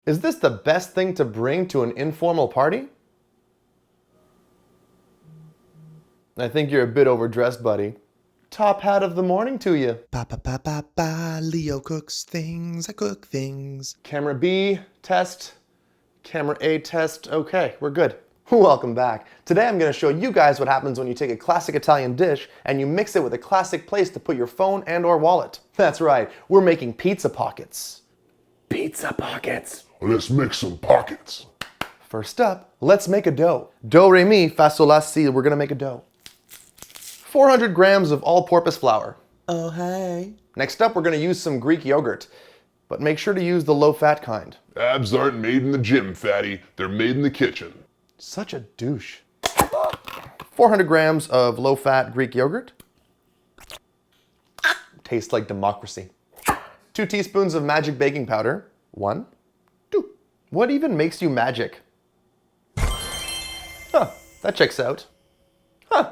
Is this the best thing to bring to an informal party? I think you're a bit overdressed, buddy. Top hat of the morning to you. Ba ba ba ba ba. Leo cooks things. I cook things. Camera B, test. Camera A, test. Okay, we're good. Welcome back. Today I'm going to show you guys what happens when you take a classic Italian dish and you mix it with a classic place to put your phone and or wallet. That's right, we're making pizza pockets. Pizza pockets. Let's make some pockets. First up, let's make a dough. Do, re, mi, fa, sol, la, si. We're going to make a dough. 400 grams of all-purpose flour. Oh, hey. Next up, we're going to use some Greek yogurt, but make sure to use the low-fat kind. Abs aren't made in the gym, fatty. They're made in the kitchen. Such a douche. 400 grams of low-fat Greek yogurt. Tastes like democracy. 2 teaspoons of magic baking powder. 1, 2. What even makes you magic? Huh, that checks out. Huh.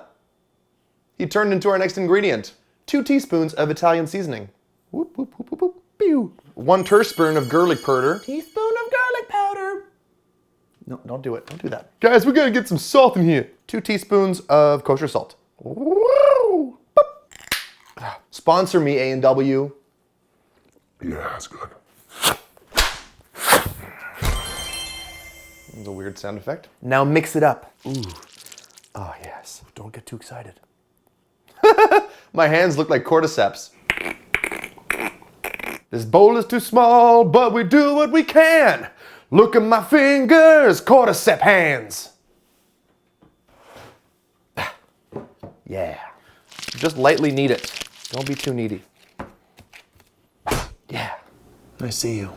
He turned into our next ingredient. 2 teaspoons of Italian seasoning. Whoop, whoop, whoop, whoop, whoop, pew. 1 teaspoon of garlic powder. Teaspoon of garlic powder. No, don't do it. Don't do that. Guys, we gotta get some salt in here. 2 teaspoons of kosher salt. Woo! Boop. Sponsor me, A&W. Yeah, that's good. That's a weird sound effect. Now mix it up. Ooh. Oh, yes. Don't get too excited. My hands look like cordyceps. This bowl is too small, but we do what we can. Look at my fingers, cordyceps hands. Yeah. Just lightly knead it. Don't be too needy. Yeah. I see you.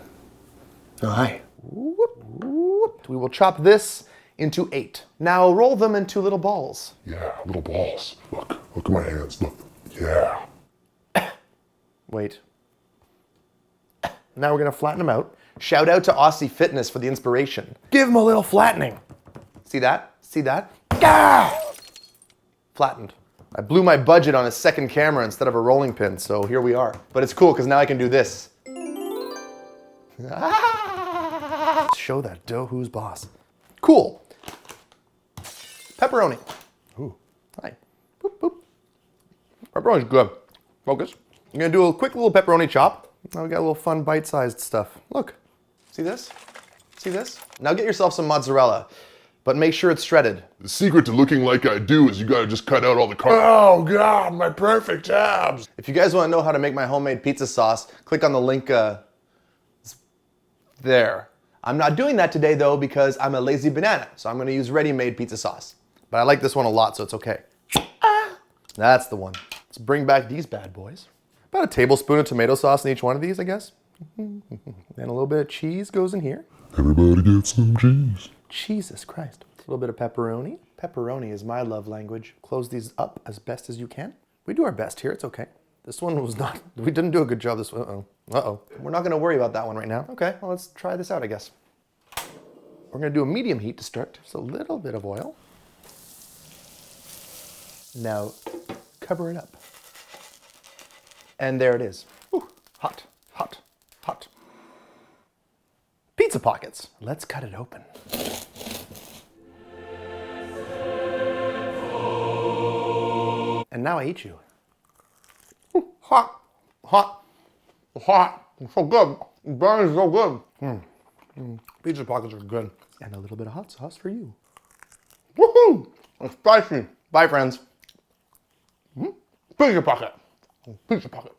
Oh, hi. Whoop, whoop. We will chop this into 8. Now roll them into little balls. Yeah, little balls. Look at my hands. Look. Yeah. Wait. Now we're gonna flatten them out. Shout out to Aussie Fitness for the inspiration. Give them a little flattening. See that? See that? Gah! Flattened. I blew my budget on a second camera instead of a rolling pin, so here we are. But it's cool because now I can do this. Show that dough who's boss. Cool. Pepperoni. Ooh, hi. Boop, boop. Pepperoni's good. Focus. I'm gonna do a quick little pepperoni chop. Now we got a little fun bite-sized stuff. Look, see this? See this? Now get yourself some mozzarella, but make sure it's shredded. The secret to looking like I do is you gotta just cut out all the carbs. Oh God, my perfect abs. If you guys wanna know how to make my homemade pizza sauce, click on the link there. I'm not doing that today though because I'm a lazy banana, so I'm gonna use ready-made pizza sauce. But I like this one a lot, so it's okay. That's the one. Let's bring back these bad boys. About a tablespoon of tomato sauce in each one of these, I guess. And a little bit of cheese goes in here. Everybody get some cheese. Jesus Christ. A little bit of pepperoni. Pepperoni is my love language. Close these up as best as you can. We do our best here, it's okay. This one was not, we didn't do a good job this one. Uh-oh. Uh-oh. We're not gonna worry about that one right now. Okay, well let's try this out, I guess. We're gonna do a medium heat to start. Just a little bit of oil. Now, cover it up. And there it is. Ooh, hot, hot, hot. Pizza pockets. Let's cut it open. And now I eat you. Ooh, hot, hot, hot. So good. It burns so good. Pizza pockets are good. And a little bit of hot sauce for you. Woohoo! It's spicy. Bye, friends. Pizza pocket. Pizza pocket.